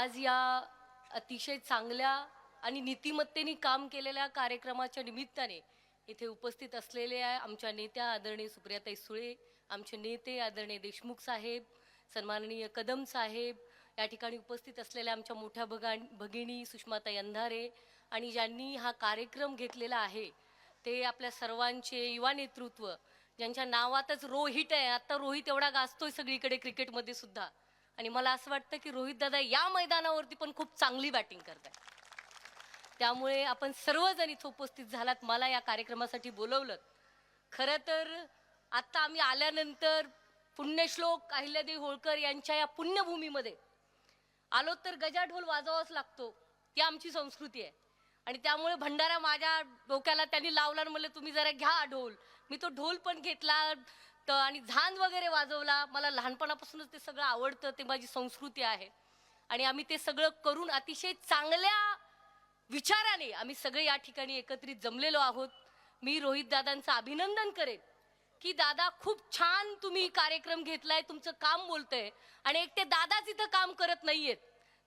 आज या अतिशय चांगल्या आणि नीतिमत्तेने काम केलेल्या कार्यक्रमाच्या निमित्ताने इथे उपस्थित असलेले आहे आमच्या नेत्या आदरणीय सुप्रियाताई सुळे, आमचे नेते आदरणीय देशमुख साहेब, सन्माननीय कदम साहेब, या ठिकाणी उपस्थित असलेल्या आमच्या मोठ्या भगिनी सुषमाताई अंधारे आणि ज्यांनी हा कार्यक्रम घेतलेला आहे ते आपल्या सर्वांचे युवा नेतृत्व, ज्यांच्या नावातच रोहित आहे. आता रोहित एवढा गाजतोय सगळीकडे क्रिकेटमध्ये सुद्धा, आणि मला असं वाटतं की रोहित दादा या मैदानावरती पण खूप चांगली बॅटिंग करतात. त्यामुळे आपण सर्वजण इथे उपस्थित झालात, मला या कार्यक्रमासाठी बोलवलं. खरं तर आता आम्ही आल्यानंतर पुण्यश्लोक अहिल्यादेवी होळकर यांच्या या पुण्यभूमीमध्ये आलो तर गजाढोल वाजवावाच लागतो, ती आमची संस्कृती आहे. आणि त्यामुळे भंडारा माझ्या डोक्याला त्यांनी लावला आणि म्हणले तुम्ही जरा घ्या ढोल. मी तो ढोल पण घेतला आणि झांज वगैरे वाजवला. मला लहानपणापासूनच ते सगळं आवडतं, ते माझी संस्कृती आहे. आणि आम्ही ते सगळं करून अतिशय चांगल्या विचाराने आम्ही सगळे या ठिकाणी एकत्रित जमलेलो आहोत. मी रोहित दादांचं अभिनंदन करेन की दादा खूप छान तुम्ही कार्यक्रम घेतलाय, तुमचं काम बोलतंय. आणि एक ते दादाच इथं काम करत नाहीयेत,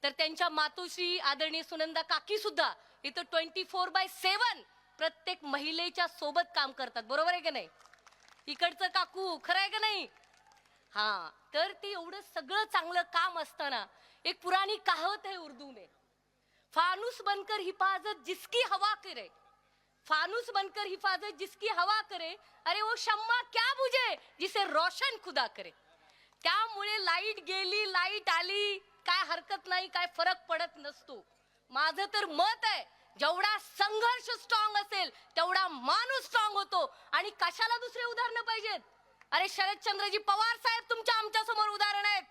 तर त्यांच्या मातोश्री आदरणीय सुनंदा काकी सुद्धा इथं 24/7 प्रत्येक महिलेच्या सोबत काम करतात. बरोबर आहे का नाही? इकडचं काकू खरं आहे का नाही? हा, तर ते एवढं सगळं चांगलं काम असताना एक पुरानी कहावत है उर्दू में, फानुस बनकर हिफाजत जिसकी हवा करे, फानुस बनकर हिफाजत जिसकी हवा करे, अरे वो शम्मा क्या बुझे जिसे रोशन खुदा करे. त्यामुळे लाईट गेली लाईट आली काय हरकत नाही, काय फरक पडत नसतो. माझं तर मत आहे जेवढा संघर्ष स्ट्रॉंग असेल तेवढा माणूस स्ट्रॉंग होतो. आणि कशाला दुसरे उदाहरण पाहिजेत? अरे शरदचंद्रजी पवार साहेब तुमच्या आमच्या समोर उदाहरण आहेत.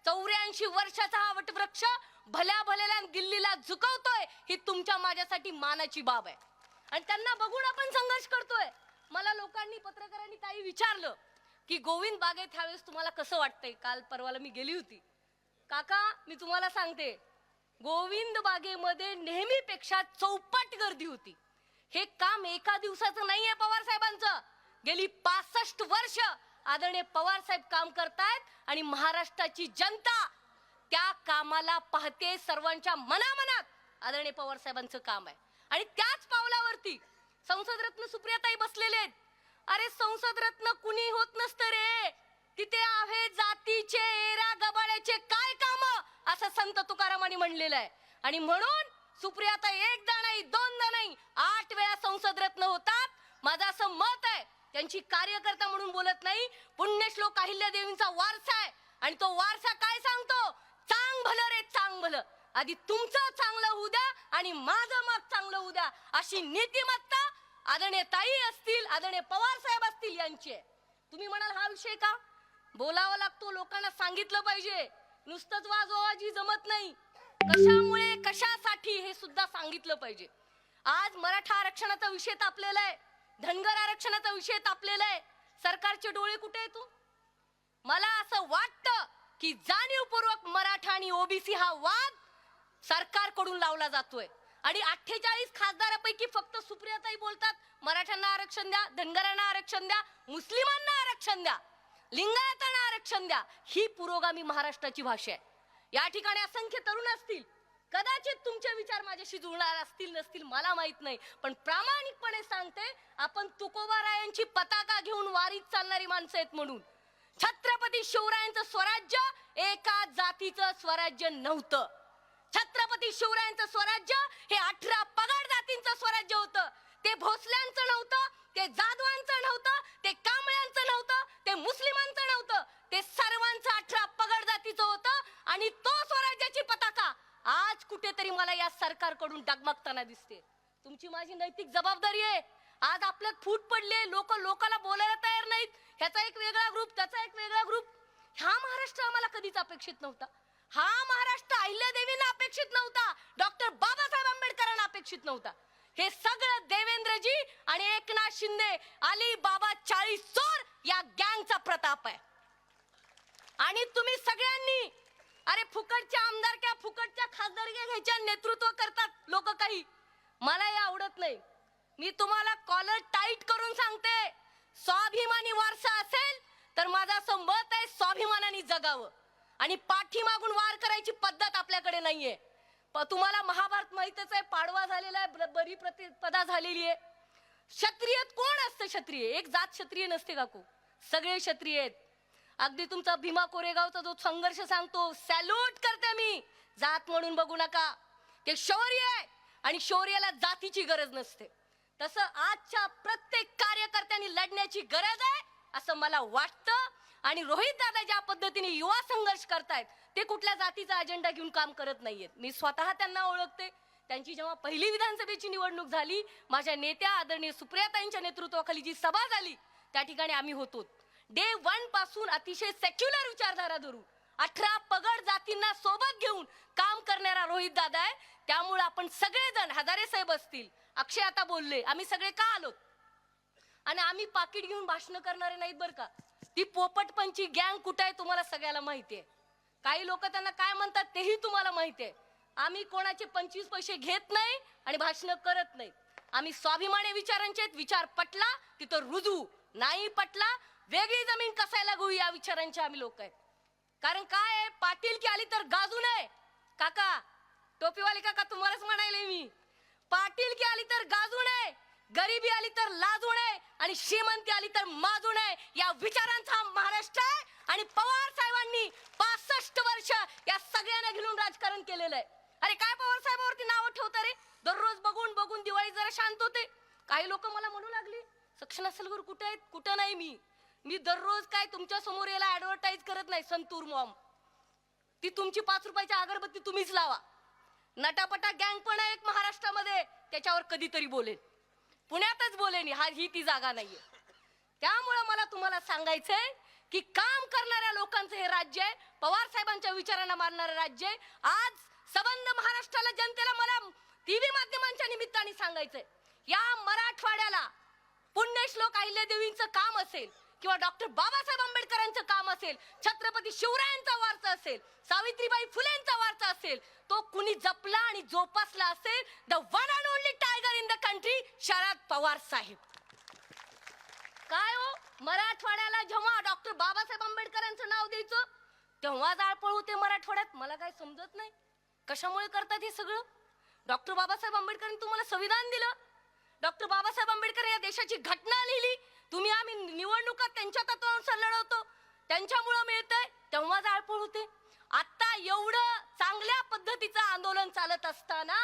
84 वर्षाचा हा वटवृक्ष भल्या भलेल्या दिल्लीला झुकवतोय, ही तुमच्या माझ्यासाठी मानाची बाब आहे. आणि त्यांना बघून आपण संघर्ष करतोय. मला लोकांनी पत्रकारांनी ताई विचारलं की गोविंद बागेत ह्यावेळेस तुम्हाला कसं वाटतंय. काल परवाला मी गेली होती. काका मी तुम्हाला सांगते, गोविंद बागेमध्ये नेहमीपेक्षा चौपट गर्दी होती. हे काम एका दिवसाचं नाहीये पवार साहेबांचं. गेली 65 वर्ष आदरणीय पवार साहेब काम करतायत आणि महाराष्ट्राची जनता त्या कामाला पाहते. सर्वांच्या मनामनात आदरणीय पवार साहेबांचं काम आहे. आणि त्याच पावलावरती संसद रत्न सुप्रियाताई बसलेले आहेत. अरे संसद रत्न कुणी होत नसतं रे, तिथे आहे जातीचे एरा गबाळ्याचे काय काम, असं संत तुकारामांनी म्हणलेलं आहे. आणि म्हणून सुप्रियाताई एकदा नाही दोनदा नाही 8 वेळा संसद रत्न होतात. माझं असं मत आहे, त्यांची कार्यकर्ता म्हणून बोलत नाही, पुण्यश्लोक अहिल्यादेवींचा वारसा आहे. आणि तो वारसा काय सांगतो? चांग भलं रे चांग भलं, आधी तुमचं चांगलं होऊ द्या आणि माझं मग चांगलं होऊ द्या, अशी नीतिमत्ता आदरणीय ताई असतील, आदरणीय पवार साहेब असतील यांची आहे. तुम्ही म्हणाल हा विषय का बोलावा लागतो, लोकांना सांगितलं पाहिजे. नुसतंच वाजवाजी जमत नाही, कशामुळे कशासाठी हे सुद्धा सांगितलं पाहिजे. आज मराठा आरक्षणाचा विषय तापलेला आहे, धनगर आरक्षणाचा विषय तापलेला आहे. सरकारचे डोळे कुठे आहेत? मला असं वाटतं की जाणीवपूर्वक मराठा आणि ओबीसी हा वाद सरकारकडून लावला जातोय. आणि 48 खासदारापैकी फक्त सुप्रियाताई बोलतात मराठ्यांना आरक्षण द्या, धनगरांना आरक्षण द्या, मुस्लिमांना आरक्षण द्या, लिंगायतांना आरक्षण द्या. ही पुरोगामी महाराष्ट्राची भाषा आहे. या ठिकाणी असंख्य तरुण असतील, कदाचित तुमचे विचार माझ्याशी जुळणार असतील नसतील मला माहित नाही, पण प्रामाणिकपणे सांगते आपण तुकोबारायांची पताका घेऊन वारीत चालणारी माणसं आहेत. म्हणून छत्रपती शिवरायांचं स्वराज्य एका जातीचं स्वराज्य नव्हतं. छत्रपती शिवरायांचं स्वराज्य हे 18 पगड जातींचं स्वराज्य होतं. ते भोसल्यांचं नव्हतं, ते जाधवांचं नव्हतं, ते कांबळ्यांचं नव्हतं, ते मुस्लिमांचं नव्हतं, ते सर्वांचं 18 पगड जातीचं होतं. आणि तो स्वराज्याची पताका आज कुठेतरी मला या सरकारकडून डगमगताना दिसते. तुमची माझी नैतिक जबाबदारी आहे. आज आपल्यात फूट पडले, लोकाला बोलायला तयार नाहीत. ह्याचा एक वेगळा ग्रुप, त्याचा एक वेगळा ग्रुप. हा महाराष्ट्र आम्हाला कधीच अपेक्षित नव्हता. हा महाराष्ट्र अहिल्यादेवींना अपेक्षित नव्हता, डॉक्टर बाबासाहेब आंबेडकरांना अपेक्षित नव्हता. हे सगळं देवेंद्रजी आणि एकनाथ शिंदे, अली बाबा 40 चोर या गँगचा प्रताप आहे. आणि तुम्ही सगळ्यांनी अरे फुकटच्या आमदारक्या फुकटच्या खासदारक्या घ्यायच्या नेतृत्व करतात लोक काही. मला हे आवडत नाही. मी तुम्हाला कॉलर टाईट करून सांगते, स्वाभिमानी वारसा असेल तर माझं असं मत आहे स्वाभिमानाने जगावं. आणि पाठीमागून वार करायची पद्धत आपल्याकडे नाहीये. तुम्हाला महाभारत माहितच आहे, पाडवा झालेला आहे, बरी प्रतिपदा झालेली आहे. क्षत्रिय कोण असतं? क्षत्रिय एक जात क्षत्रिय नसते काकू, सगळे क्षत्रिय आहेत. अगदी तुमचा भीमा कोरेगावचा जो संघर्ष सांगतो, सॅल्यूट करते मी. जात म्हणून बघू नका, ते शौर्य आहे आणि शौर्याला जातीची गरज नसते. तसं आजच्या प्रत्येक कार्यकर्त्यांनी लढण्याची गरज आहे असं मला वाटतं. आणि रोहित दादा ज्या पद्धतीने युवा संघर्ष करतायत, ते कुठल्या जातीचा अजेंडा घेऊन काम करत नाहीयेत. मी स्वतः त्यांना ओळखते. त्यांची जेव्हा पहिली विधानसभेची निवडणूक झाली, माझ्या नेत्या आदरणीय सुप्रियाताईंच्या नेतृत्वाखाली जी सभा झाली, त्या ठिकाणी आम्ही होतो. डे 1 पासून अतिशय सेक्युलर विचारधारा धरून 18 पगड जातींना सोबत घेऊन काम करणारा रोहित दादा आहे. त्यामुळे आपण सगळेजण, हजारे साहेब असतील, अक्षय आता बोलले, आम्ही सगळे का आलोत. आणि आम्ही पाकिट घेऊन भाषण करणारे नाहीत बरं का. ती पोपटपंची गँग कुठे आहे तुम्हाला सगळ्याला माहिती आहे. काही लोक त्यांना काय म्हणतात तेही तुम्हाला माहिती आहे. आम्ही कोणाचे 25 पैसे घेत नाही आणि भाषण करत नाही. आम्ही स्वाभिमानी विचारांचे, विचार पटला तिथं रुजू, नाही पटला वेगळी जमीन कसायला गो, या विचारांचे आम्ही लोक आहेत. कारण काय आहे, पाटील की आली तर गाजू नये. काका टोपीवाले काका, तुम्हालाच म्हणायले मी, पाटील की आली तर गाजू नये, गरिबी आली तर लाजू नये आणि श्रीमंती आली तर माजू नये, या विचारांचा महाराष्ट्र आहे. आणि पवार साहेबांनी 65 वर्ष या सगळ्यांना घेऊन राजकारण केलेलं आहे. अरे काय पवार साहेबांवरती नाव ठेवता रे. दररोज बघून बघून दिवाळी जरा शांत होते. काही लोक मला म्हणू लागली, सक्षम असेल कुठे आहेत, कुठं नाही. मी दररोज काय तुमच्या समोर याला ऍडव्हर्टाईज करत नाही. संतूर मॉम, ती तुमची 5 रुपयाची अगरबत्ती तुम्हीच लावा. नटापटा गँग पण आहे एक महाराष्ट्रामध्ये, त्याच्यावर कधीतरी बोलेन, पुण्यातच बोलेन, ही ती जागा नाहीये. त्यामुळे मला तुम्हाला सांगायचंय की काम करणाऱ्या लोकांचं हे राज्य आहे, पवार साहेबांच्या विचारांना मानणारं राज्य आहे. आज सबंध महाराष्ट्राला, जनतेला मला टीव्ही माध्यमांच्या निमित्ताने सांगायचंय, या मराठवाड्याला पुण्यश्लोक अहिल्यादेवींचं काम असेल किंवा डॉक्टर बाबासाहेब आंबेडकरांचं काम असेल, छत्रपती शिवरायांचा वारसा असेल, सावित्रीबाई फुलेंचा वारसा असेल, तो कुणी जपला आणि जोपासला असेल, the one and only tiger in the country, Sharad Pawar साहेब. काय हो, मराठवाड्याला जेव्हा डॉक्टर बाबासाहेब आंबेडकरांचं नाव द्यायचं तेव्हा जाळपोळ होते मराठवाड्यात. मला काय समजत नाही कशामुळे करतात हे सगळं. डॉक्टर बाबासाहेब आंबेडकरांनी तुम्हाला संविधान दिलं, डॉक्टर बाबासाहेब आंबेडकर या देशाची घटना लिहिली, तुम्ही आम्ही निवडणुका त्यांच्या तत्वानुसार लढवतो, त्यांच्यामुळे मिळतंय, तेव्हा जाळपोळ होते. आता एवढं चांगल्या पद्धतीचं आंदोलन चालत असताना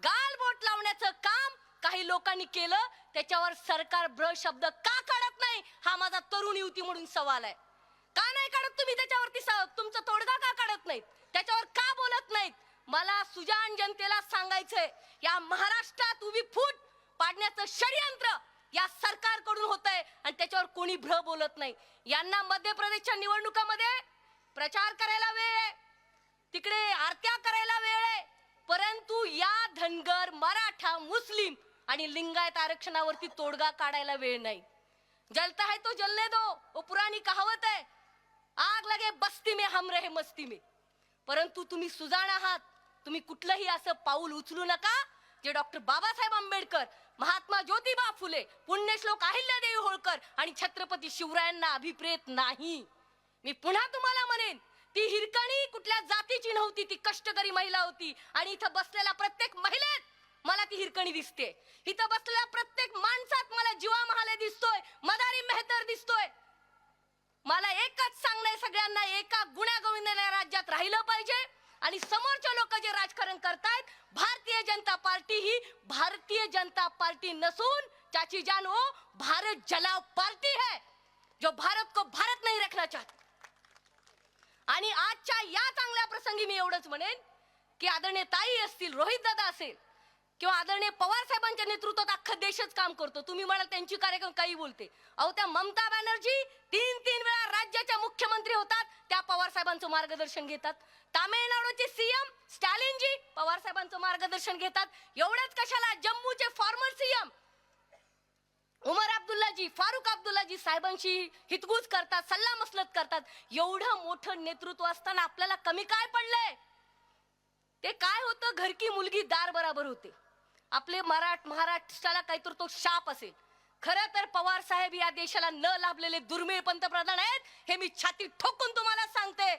गालबोट लावण्याचं काम काही लोकांनी केलं, त्याच्यावर सरकार ब्र शब्द का काढत नाही, हा माझा तरुण युवती म्हणून सवाल आहे. का नाही काढत तुम्ही त्याच्यावरती, तुमचा तोडगा का काढत नाहीत, त्याच्यावर का बोलत नाहीत. मला सुजान जनतेला सांगायचंय, या महाराष्ट्रात उभी फूट पाडण्याचं षडयंत्र या सरकारकडून होतंय आणि त्याच्यावर कोणी भ्र बोलत नाही. यांना मध्य प्रदेशच्या निवडणुकामध्ये प्रचार करायला वेळ आहे, तिकडे आरत्या करायला वेळ आहे, परंतु या धनगर, मराठा, मुस्लिम आणि लिंगायत आरक्षणावरती तोडगा काढायला वेळ नाही. जलता है तो जलने दो, वो पुरानी कहावत है, आग लगे बस्ती में हम रहे मस्ती में. परंतु तुम्ही सुजाण आहात, तुम्ही कुठलंही असं पाऊल उचलू नका जे डॉक्टर बाबासाहेब आंबेडकर, महात्मा ज्योतिबा फुले, पुण्यश्लोक अहिल्यादेवी होळकर आणि छत्रपती शिवरायांना अभिप्रेत नाही. मी पुन्हा तुम्हाला म्हणेन, ती हिरकणी कुठल्या जातीची नव्हती, ती कष्टकरी महिला होती. आणि इथं बसलेल्या प्रत्येक महिलेत मला ती हिरकणी दिसते, इथं बसलेल्या प्रत्येक माणसात मला जीवा महाले दिसतोय, मदारी मेहतर दिसतोय. मला एकच सांगणं सगळ्यांना, एका गुण्यागोविंदाच्या राज्यात राहिलं पाहिजे. आणि समोरचे लोक जे राजकारण करतायत, भारतीय जनता पार्टी ही भारतीय जनता पार्टी नसून, चाची जान वो भारत जलाओ पार्टी है, जो भारत को भारत नहीं रखना चाहती. आणि आजच्या या चांगल्या प्रसंगी मी एवढंच म्हणेन की आदरणीय ताई असतील, रोहित दादा असेल किंवा आदरणीय पवार साहेबांच्या नेतृत्वात अख्खा देशच काम करतो. तुम्ही म्हणाल त्यांची कार्यक्रम काही बोलते, अहो त्या ममता बॅनर्जी 3 वेळा राज्याच्या मुख्यमंत्री होतात, त्या पवार साहेबांचं मार्गदर्शन घेतात. तामिळनाडूचे सीएम स्टॅलिनजी पवार साहेबांचं मार्गदर्शन घेतात. एवढंच कशाला, जम्मूचे फॉर्मर सीएम उमर अब्दुल्लाजी, फारुख अब्दुल्लाजी साहेबांशी हितगुज करतात, सल्ला मसलत करतात. एवढं मोठं नेतृत्व असताना आपल्याला कमी काय पडलंय. ते काय होतं, घर की मुलगी दार बराबर होते. आपले महाराष्ट्राला काहीतरी तो शाप असेल. खरं तर पवार साहेब या देशाला न लाभलेले दुर्मिळ पंतप्रधान आहेत, हे मी छाती ठोकून तुम्हाला सांगते.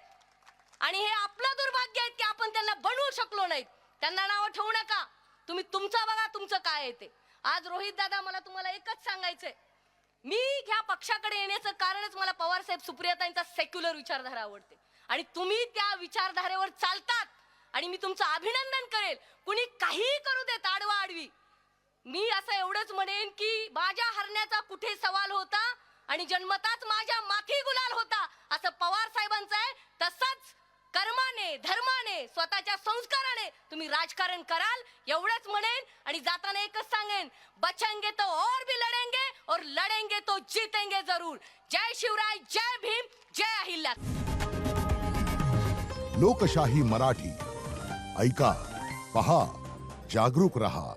आणि हे आपलं दुर्भाग्य आहे की आपण त्यांना बनवू शकलो नाहीत. त्यांना नावं ठेवू नका. तुम्ही तुमचं बघा, तुमचं काय आहे ते. आज रोहित दादा, मला तुम्हाला एकच सांगायचंय, मी ह्या पक्षाकडे येण्याचं कारणच मला पवार साहेब सुप्रियाताईंचा सेक्युलर विचारधारा आवडते आणि तुम्ही त्या विचारधारेवर चालतात आणि मी तुमचं अभिनंदन करेल. कुणी काहीही करू देत, आडवा आडवी. मी असं एवढंच म्हणेन की माझ्या हरण्याचा कुठे सवाल होता आणि जन्मताच माझ्या माथी गुलाल होता, असं पवार साहेबांचं आहे. तसंच कर्माने, धर्माने, स्वतःच्या संस्काराने तुम्ही राजकारण कराल, एवढंच म्हणेन. आणि जाताना एकच सांगेन, बचेंगे तो और भी लढेंगे और लढेंगे तो जीतेंगे जरूर. जय शिवराय, जय भीम, जय अहिल्या. लोकशाही मराठी ऐका, पहा, जागरूक रहा.